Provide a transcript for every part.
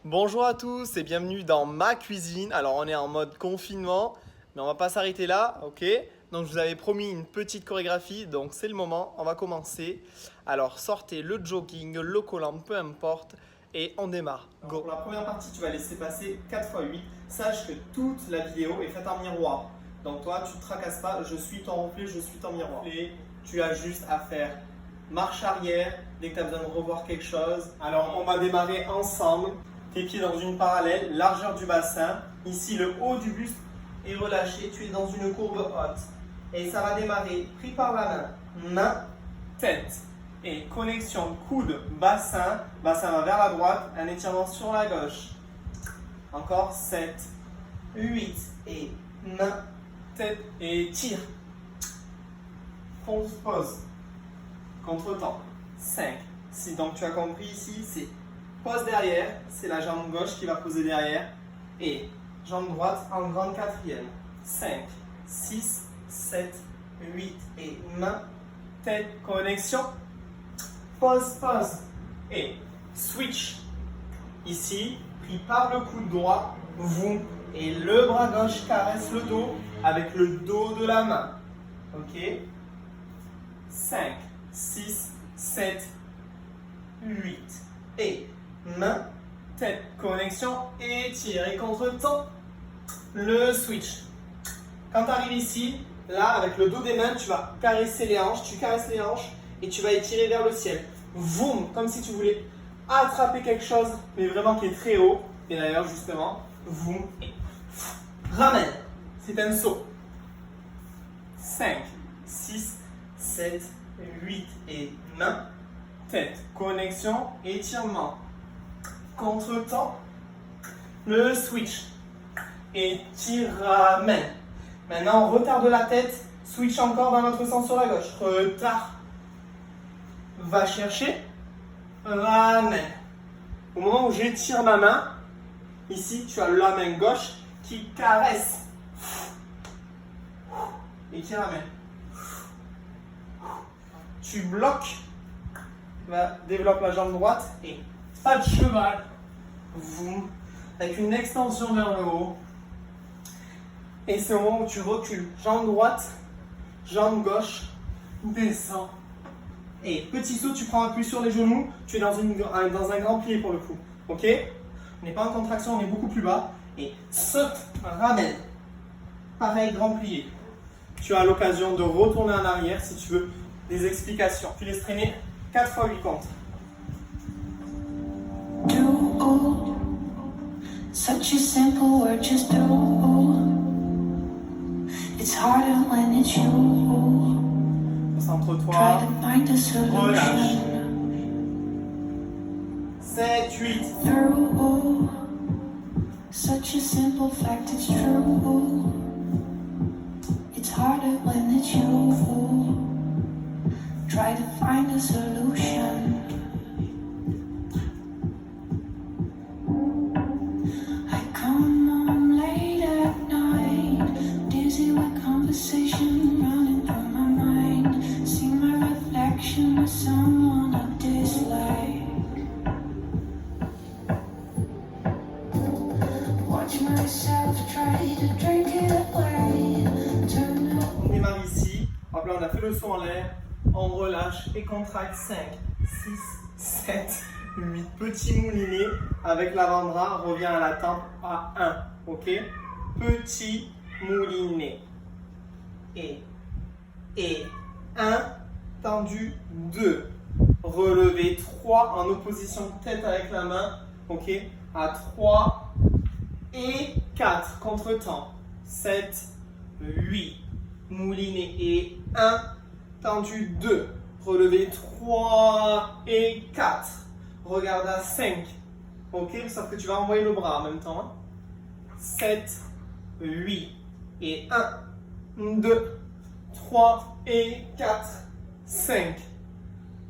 Bonjour à tous et bienvenue dans ma cuisine. Alors on est en mode confinement, mais on va pas s'arrêter là, ok? Donc je vous avais promis une petite chorégraphie, donc c'est le moment, on va commencer. Alors sortez le jogging, le collant, peu importe, et on démarre. Go. Pour la première partie, tu vas laisser passer 4 x 8. Sache que toute la vidéo est faite en miroir. Donc toi, tu ne te tracasses pas, je suis ton reflet, je suis ton miroir. Et tu as juste à faire marche arrière dès que tu as besoin de revoir quelque chose. Alors on va démarrer ensemble. Tes pieds dans une parallèle, largeur du bassin. Ici, le haut du buste est relâché. Tu es dans une courbe haute. Et ça va démarrer pris par la main. Main, tête. Et connexion coude, bassin. Bassin va vers la droite. Un étirement sur la gauche. Encore 7, 8. Et main, tête. Et tire. Pause. Contre-temps. 5. Si donc tu as compris ici, c'est pose derrière, c'est la jambe gauche qui va poser derrière. Et jambe droite en grande quatrième. 5, 6, 7, 8. Et main, tête, connexion. Pause. Et switch. Ici, pris par le coude droit. Vous. Et le bras gauche caresse le dos avec le dos de la main. Ok? 5, 6, 7, 8. Et main, tête, connexion, étire et contre-temps, le switch. Quand tu arrives ici, là, avec le dos des mains, tu vas caresser les hanches, tu caresses les hanches et tu vas étirer vers le ciel. Voum, comme si tu voulais attraper quelque chose, mais vraiment qui est très haut. Et d'ailleurs, justement, voum, et ramène. C'est un saut. 5, 6, 7, 8 et main, tête, connexion, étirement. Contre-temps, le switch. Et tire, ramène. Maintenant, retard de la tête, switch encore dans l'autre sens sur la gauche. Retard. Va chercher, ramène. Au moment où j'étire ma main, ici, tu as la main gauche qui caresse. Et qui ramène. Tu bloques, développe la jambe droite et pas de cheval. Vous, avec une extension vers le haut. Et c'est au moment où tu recules. Jambe droite, jambe gauche, descends. Et petit saut, tu prends appui sur les genoux. Tu es dans un grand plié pour le coup. Ok? On n'est pas en contraction, on est beaucoup plus bas. Et saute, ramène. Pareil, grand plié. Tu as l'occasion de retourner en arrière si tu veux des explications. Tu laisses traîner 4 x 8 comptes. Do, such a simple word, just do. It's harder when it's you. Concentre-toi. Try to find a Relâche. solution. 7, 8. Through such a simple fact, it's true. It's harder when it's you. Try to find a solution. I come home late at night, dizzy with conversation running through my mind. See my reflection with someone I dislike. Watch myself try to drink it away. Turn it. On démarre ici. Hop là, on a fait le saut en l'air. On relâche et contracte 5, 6, 7, 8. Petit moulinet avec l'avant-bras. Revient à la tempe à 1. Ok? Petit moulinet. Et 1. Tendu 2. Relevé 3 en opposition tête avec la main. Ok? À 3 et 4. Contre-temps. 7, 8. Moulinet et 1. Tendu 2, relevé 3 et 4. Regarde à 5. Ok, sauf que tu vas envoyer le bras en même temps. 7, 8 et 1, 2, 3 et 4, 5.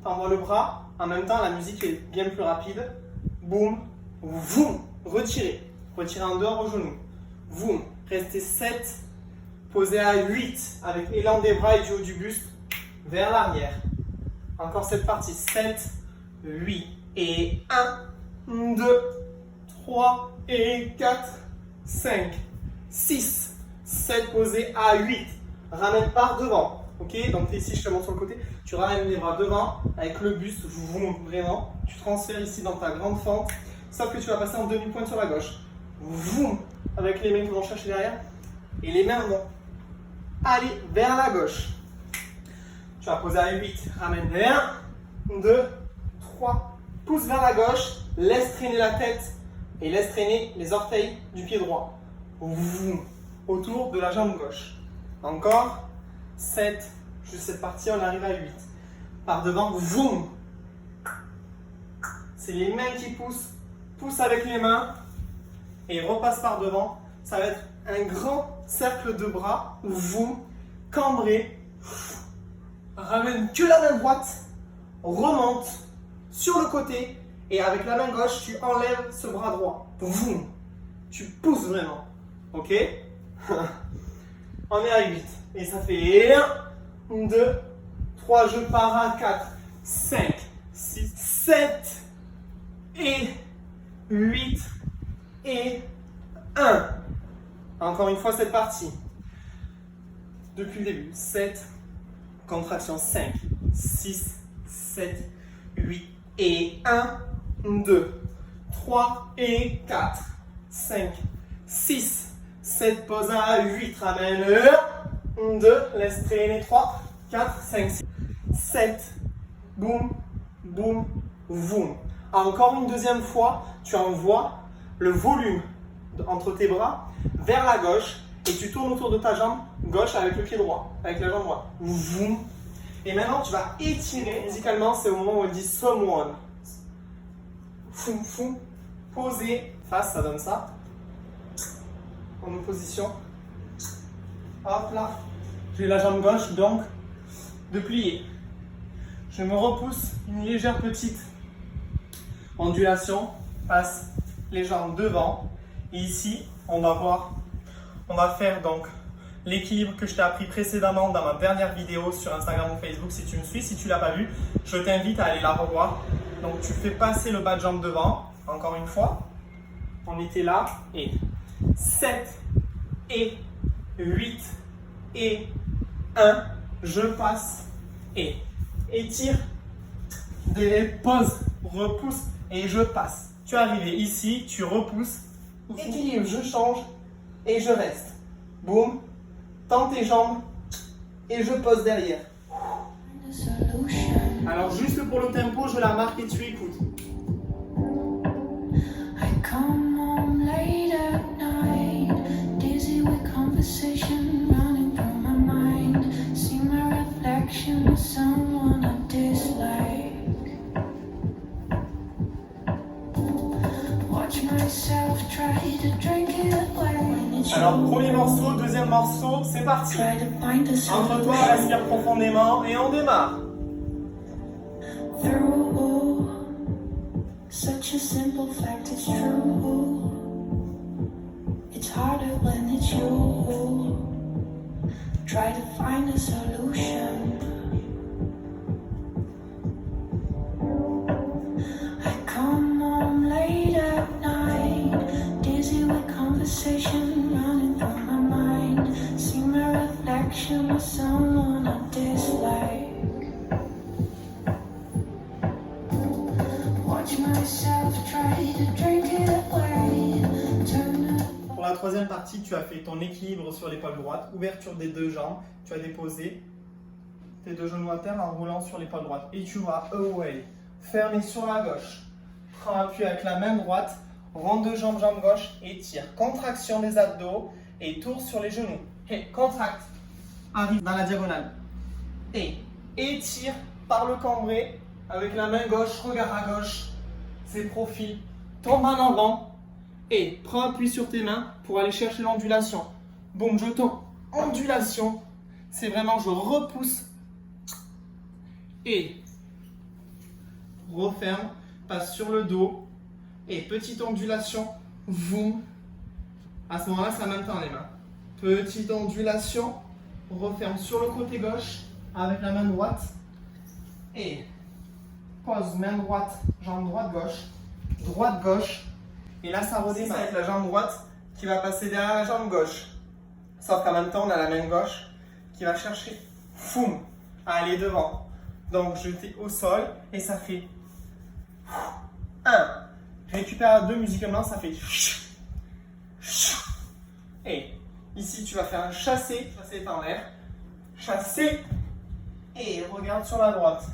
T'envoies le bras. En même temps, la musique est bien plus rapide. Boum, voum, retirez. Retirez en dehors au genou. Voum, restez 7. Posez à 8 avec élan des bras et du haut du buste vers l'arrière. Encore cette partie. 7, 8 et 1, 2, 3. 3 et 4, 5, 6, 7 posés à 8. Ramène par devant. Ok, donc ici je te montre sur le côté. Tu ramènes les bras devant avec le buste, vraiment. Tu transfères ici dans ta grande fente. Sauf que tu vas passer en demi-pointe sur la gauche. Vroom, avec les mains qui vont chercher derrière. Et les mains vont aller vers la gauche. Tu vas poser à 8. Ramène 1, 2, 3. Pousse vers la gauche. Laisse traîner la tête. Et laisse traîner les orteils du pied droit. Vroom, autour de la jambe gauche. Encore. 7. Juste cette partie, on arrive à 8. Par devant. Vroom. C'est les mains qui poussent. Pousse avec les mains. Et repasse par devant. Ça va être un grand cercle de bras. Vroom. Cambré. Ramène que la main droite. Remonte sur le côté. Et avec la main gauche, tu enlèves ce bras droit. Vroom. Tu pousses vraiment. Ok? On est à 8. Et ça fait 1, 2, 3. Je pars à 4, 5, 6, 7 et 8 et 1. Encore une fois cette partie. Depuis le début. 7, contraction 5, 6, 7, 8 et 1, 2, 3 et 4, 5, 6, 7, pose à 8, ramène 1, 2, laisse traîner 3, 4, 5, 6, 7, boum, boum, boum. Encore une deuxième fois, tu envoies le volume entre tes bras vers la gauche et tu tournes autour de ta jambe gauche avec le pied droit, avec la jambe droite. Boum. Et maintenant, tu vas étirer musicalement, c'est au moment où on dit someone. Foum, foum, poser, face, ça donne ça. En opposition. Hop là. J'ai la jambe gauche, donc de plier. Je me repousse, une légère petite ondulation, passe les jambes devant. Et ici, on va faire donc l'équilibre que je t'ai appris précédemment dans ma dernière vidéo sur Instagram ou Facebook. Si tu me suis, si tu ne l'as pas vu, je t'invite à aller la revoir. Donc tu fais passer le bas de jambe devant, encore une fois. On était là, et 7 et 8 et 1, je passe et étire, dépose, repousse et je passe. Tu es arrivé ici, tu repousses, équilibre, je change et je reste. Boum, tends tes jambes et je pose derrière. Alors juste pour le tempo, je la marque et tu écoutes. I come home late at night, dizzy with conversation running through my mind. See my reflection of someone I dislike. Watch myself try to drink it away. Alors premier morceau, deuxième morceau, c'est parti. Try to find a Entre toi, respire profondément et on démarre. through such a simple fact, it's true. It's harder when it's you. Try to find a solution. I come home late at night, dizzy with conversation running through my mind. See my reflection of someone I dislike. Watch myself try to drink it away. Turn it. Pour la troisième partie, tu as fait ton équilibre sur l'épaule droite, ouverture des deux jambes, tu as déposé tes deux genoux à terre en roulant sur l'épaule droite. Et tu vas away, fermé sur la gauche. Prends appui avec la main droite, ronde de jambe, jambe gauche, étire. Contraction des abdos et tour sur les genoux. Et contracte, arrive dans la diagonale. Et étire par le cambré avec la main gauche, regard à gauche, fais profil, tombe en avant. Et prends appui sur tes mains pour aller chercher l'ondulation. Boum, je tombe. Ondulation. C'est vraiment, je repousse. Et referme. Passe sur le dos. Et petite ondulation. Voum. À ce moment-là, c'est en même temps les mains. Petite ondulation. Referme sur le côté gauche avec la main droite. Et pose main droite, jambe droite, gauche. Droite, gauche. Et là, ça redescend avec la jambe droite qui va passer derrière la jambe gauche. Sauf qu'en même temps, on a la main gauche qui va chercher, foum, à aller devant. Donc, jeter au sol et ça fait 1. Récupère 2 musicalement, ça fait. Et ici, tu vas faire un chassé. Chassé est en l'air. Chassé. Et regarde sur la droite.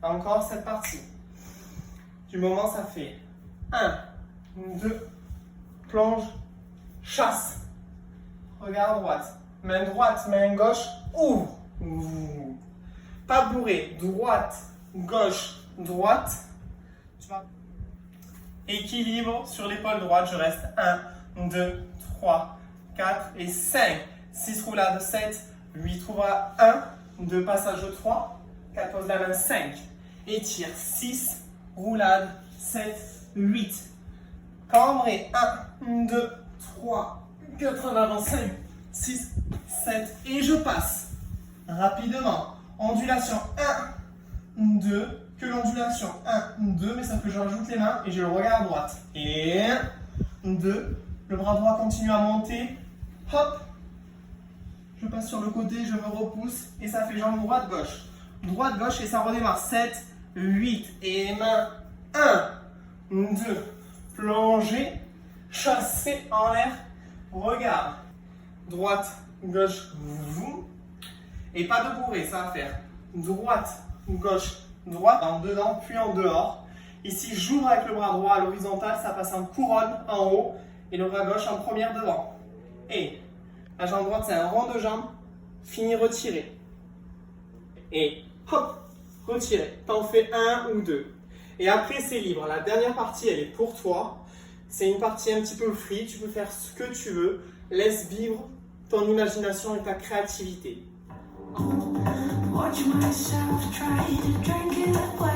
Encore cette partie. Du moment, ça fait 1, 2, plonge, chasse. Regarde droite. Main droite, main gauche, ouvre. Ouh. Pas bourré. Droite, gauche, droite. Tu vas. Équilibre sur l'épaule droite. Je reste 1, 2, 3, 4 et 5. 6 roulades, 7, 8 roulades, 1, 2 passages de 3, 4 poses la main, 5. Étire, 6 roulades, 7, 8. Cambré, 1, 2, 3, 4 en avant, 5, 6, 7. Et je passe rapidement. Ondulation, 1, 2. Que l'ondulation, 1, 2. Mais ça que je rajoute les mains et je le regarde à droite. Et 1, 2. Le bras droit continue à monter. Hop. Je passe sur le côté, je me repousse. Et ça fait jambe droite, gauche. Droite, gauche et ça redémarre. 7, 8. Et main, 1, 2. Plonger. Chasser en l'air. Regarde. Droite, gauche. Et pas de bourré, ça va faire. Droite, gauche, droite. En dedans, puis en dehors. Ici, j'ouvre avec le bras droit à l'horizontale. Ça passe en couronne en haut. Et le bras gauche en première devant. Et la jambe droite, c'est un rond de jambe. Fini, retiré. Et hop, retiré. T'en fais 1 ou 2. Et après, c'est libre. La dernière partie, elle est pour toi. C'est une partie un petit peu free. Tu peux faire ce que tu veux. Laisse vivre ton imagination et ta créativité. Watch myself try to drink it away.